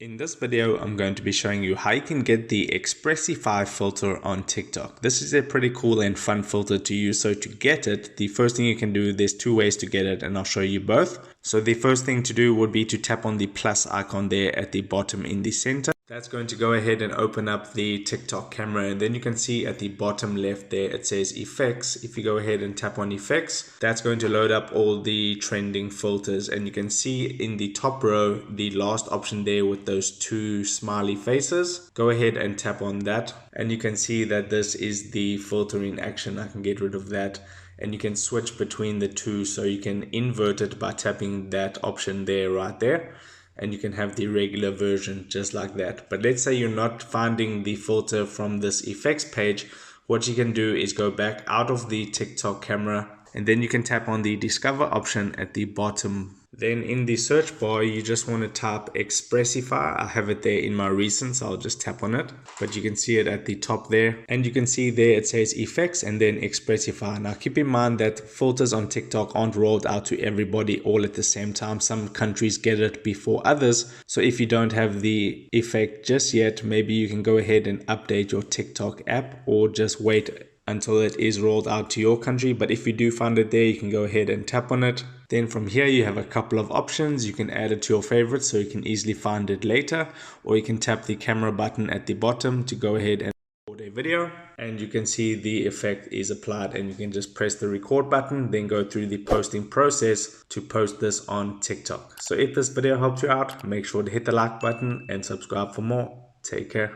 In this video, I'm going to be showing you how you can get the Expressify filter on TikTok. This is a pretty cool and fun filter to use. So to get it, the first thing you can do, there's two ways to get it and I'll show you both. So the first thing to do would be to tap on the plus icon there at the bottom in the center. That's going to go ahead and open up the TikTok camera, and then you can see at the bottom left there it says effects. If you go ahead and tap on effects, that's going to load up all the trending filters, and you can see in the top row the last option there with those two smiley faces. Go ahead and tap on that and you can see that this is the filter in action. I can get rid of that, and you can switch between the two, so you can invert it by tapping that option there right there, and you can have the regular version just like that. But let's say you're not finding the filter from this effects page. What you can do is go back out of the TikTok camera, and then you can tap on the discover option at the bottom. Then in the search bar, you just want to type Expressify. I have it there in my recent, so I'll just tap on it. But you can see it at the top there, and you can see there it says effects and then Expressify. Now keep in mind that filters on TikTok aren't rolled out to everybody all at the same time. Some countries get it before others. So if you don't have the effect just yet, maybe you can go ahead and update your TikTok app, or just wait until it is rolled out to your country. But if you do find it there, you can go ahead and tap on it. Then from here you have a couple of options. You can add it to your favorites so you can easily find it later, or you can tap the camera button at the bottom to go ahead and record a video, and you can see the effect is applied, and you can just press the record button, then go through the posting process to post this on TikTok. So if this video helped you out, make sure to hit the like button and subscribe for more. Take care.